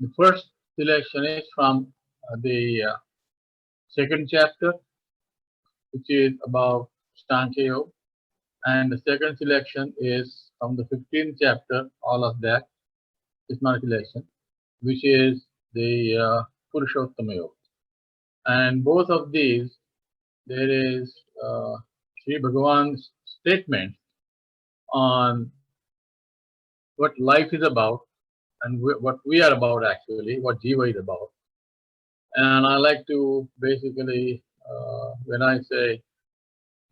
The first selection is from the second chapter, which is about Stankhya Yoga, and the second selection is from the 15th chapter. All of that is not a selection, which is the Purushottama Yoga. And both of these, there is Sri Bhagavan's statement on what life is about and what we are about actually, what Jiva is about. And I like to basically, when I say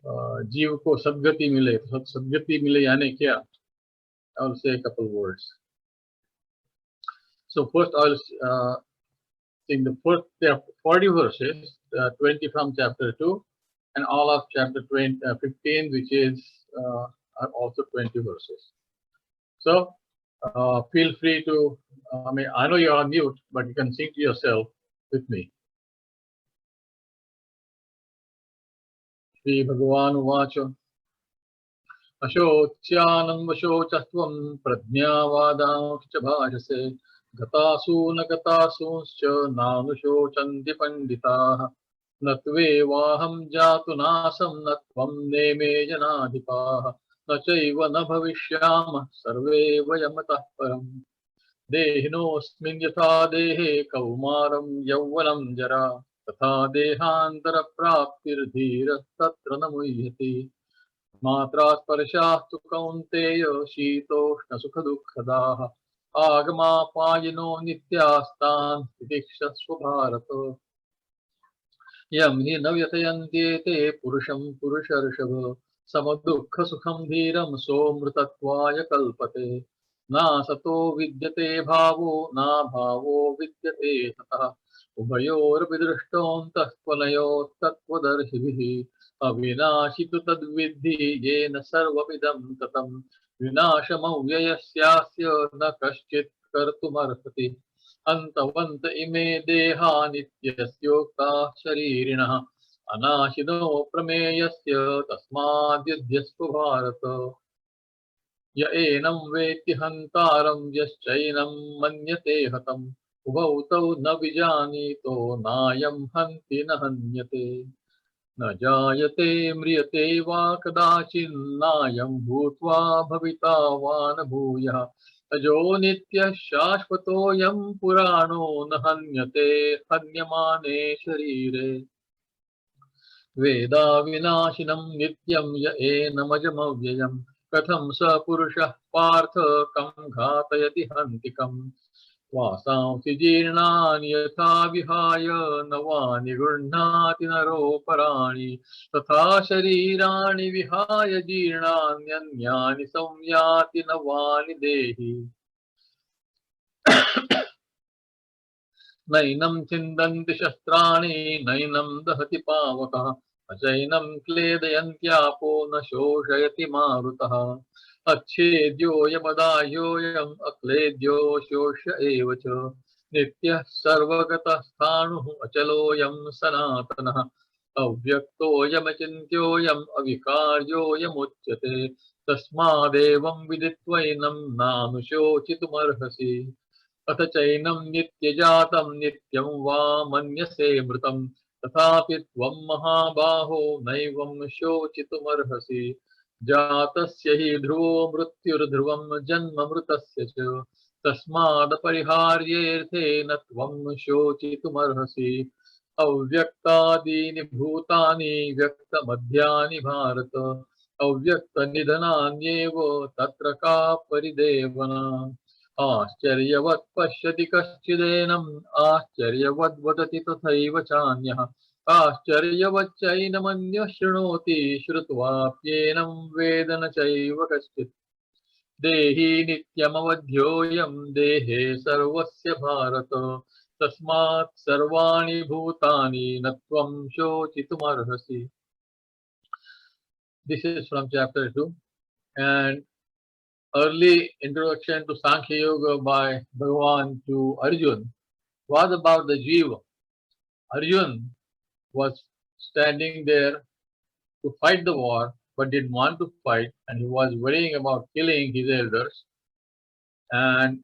जीव को सद्गति मिले, तो सद्गति मिले यानी क्या? I will say a couple words. So first I will sing the first, there are 40 verses, 20 from chapter 2 and all of chapter 15, which is are also 20 verses. So feel free to, I know you're on mute, but you can sing to yourself with me. Shri Bhagavan Uvacha Ashocyanam Vashochatvam Prajnavadamcha Bhajase Gatasu Nagatasuscha Nanushocanti Panditaha Natvevaham Jatu Nasam Natvam Neme Janadipaha Nachaiva na Bhavishyama Sarve Vayamatah Param Dehinosmin Yatha Dehe Kaumaram Yauvanam Jara Tatha Dehantara Praptir Dhira Tatra Namuyati Matra Sparshatu Kaunteya Shitoshna Sukha Dukkadaha Agama Payino Nityastan Diksha Swabharata Yam hi navyatayantyete Purusham Purusharshava Samadukha Sukham Dhiram Somrutattvaya Kalpate Na Sato Vidyate Bhavo Na Bhavo Vidyate Satah Ubhayor Vidrushtontah Tvanayo Tattvadarshibhi Avinashitu Tadvidhi Yena Sarvamidam Tatam Vinashamauyayasyasya Na Kaschit Kartumarhati Antavanta ime deha nityasyoktah sharirinaha anashino prameyasya tasmadyadhyasva bharata ya enam veti hantaram yaschainam manyate hatam ubhau tau na vijanito nayam hanti na hanyate na jayate mriyate va kadachin nayam bhutva bhavita va na bhuyah अजो नित्य शाश्वतोऽयं पुराणो न हन्यते हन्यमाने शरीरे वेदा विनाशिनं नित्यं य एनमजमव्ययं कथं स पुरुषः पार्थ कं घातयति हन्तिकम् वासांसि जीर्णानि यथा विहाय नवानि गृह्णाति नरोपराणि तथा शरीराणि विहाय जीर्णान्यन्यानि संयाति नवानि देहि नैनं छिन्दन्ति शस्त्राणि नैनं दहति पावकः अचैनं क्लेदयन्त्यापो न शोषयति मारुतः अच्छेद्योऽयमदाह्योऽयम् अक्लेद्यो शोष्य एव च नित्यः सर्वगतः स्थाणुः अचलोऽयं सनातनः अव्यक्तोऽयमचिन्त्योऽयम् अविकार्योऽयमुच्यते तस्मादेवं विदित्वैनं नानुशोचितुमर्हसि अथ चैनं नित्यजातं नित्यं वा मन्यसे मृतं तथापि त्वं महाबाहो नैवं शोचितुमर्हसि जातस्य हि ध्रुवो मृत्युर्ध्रुवं जन्म मृतस्य च तस्मादपरिहार्येऽर्थे न त्वं शोचितुमर्हसि अव्यक्तादीनि भूतानि व्यक्तमध्यानि भारत अव्यक्तनिधनान्येव तत्र का परिदेवना आश्चर्यवत् पश्यति कश्चिदेनम् आश्चर्यवद् वदति तथैव चान्यः आश्चर्यवच्चैनमन्यः शृणोति श्रुत्वाप्येनं वेद न चैव कश्चित् देहि नित्यमवध्योऽयं देहे सर्वस्य भारत तस्मात् सर्वाणि भूतानि न त्वं शोचितुमर्हसि. This is from chapter 2 and early introduction to Sankhya Yoga by Bhagavan to Arjun was about the Jiva. Arjun was standing there to fight the war but didn't want to fight, and he was worrying about killing his elders. And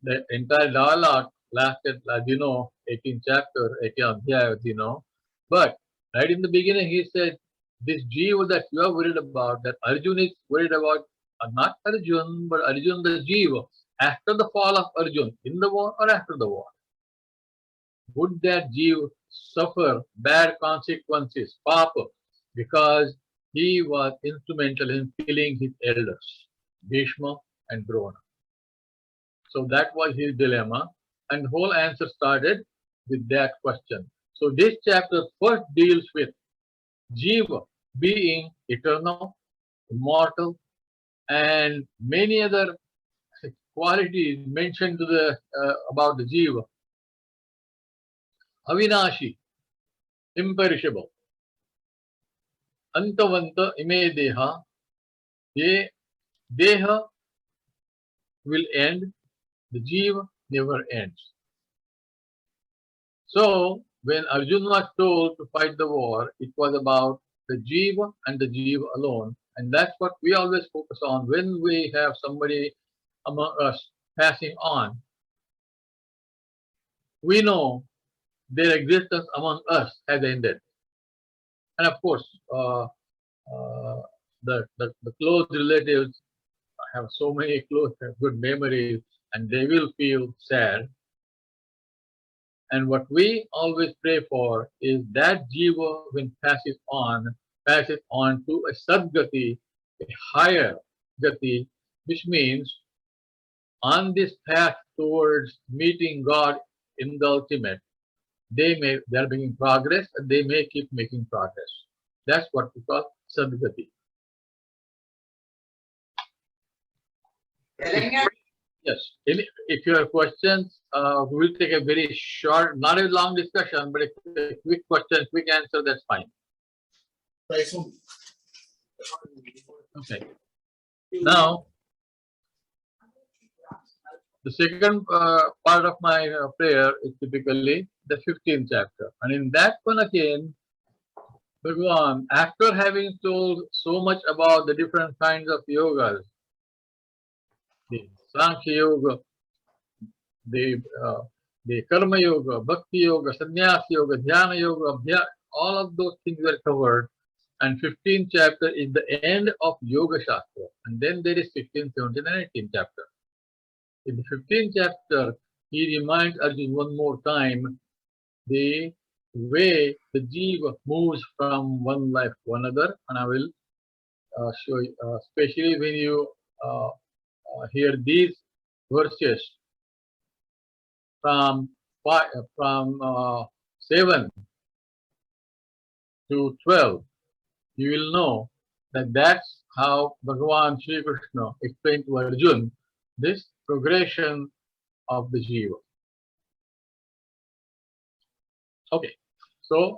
the entire dialogue lasted, as you know, 18 chapter, 18 adhyayas, you know. But right in the beginning, he said, this Jiva that you are worried about, that Arjun is worried about, not Arjun, but Arjun the Jiva, after the fall of Arjun, in the war or after the war. Would that Jiva suffer bad consequences, Papa, because he was instrumental in killing his elders, Bhishma and Drona. So that was his dilemma, and the whole answer started with that question. So this chapter first deals with Jiva being eternal, immortal, and many other qualities mentioned to the about the Jiva. Avinashi, imperishable. Antavanta ime deha, ye deha will end, the Jiva never ends. So when Arjuna was told to fight the war, it was about the Jiva and the Jiva alone. And that's what we always focus on when we have somebody among us passing on. We know their existence among us has ended. And of course, the close relatives have so many close, good memories, and they will feel sad. And what we always pray for is that Jiva, when passes on to a Sadgati, a higher Gati, which means on this path towards meeting God in the ultimate, they are making progress and they may keep making progress. That's what we call Sadgati. Yes. If you have questions, we will take a very short, not a long discussion, but a quick question, quick answer, that's fine. Okay. Now, the second part of my prayer is typically the 15th chapter. And in that one again, Bhagavan, after having told so much about the different kinds of yogas, the Sankhya Yoga, the Karma Yoga, Bhakti Yoga, Sannyasa Yoga, Dhyana Yoga, all of those things were covered. And 15th chapter is the end of Yoga Shastra. And then there is 16th, 17th, and 18th chapter. In the 15th chapter, he reminds Arjuna one more time the way the Jiva moves from one life to another. And I will show you, especially when you hear these verses from 7 to 12, you will know that that's how Bhagavan Sri Krishna explained to Arjuna this progression of the Jiva. Okay, so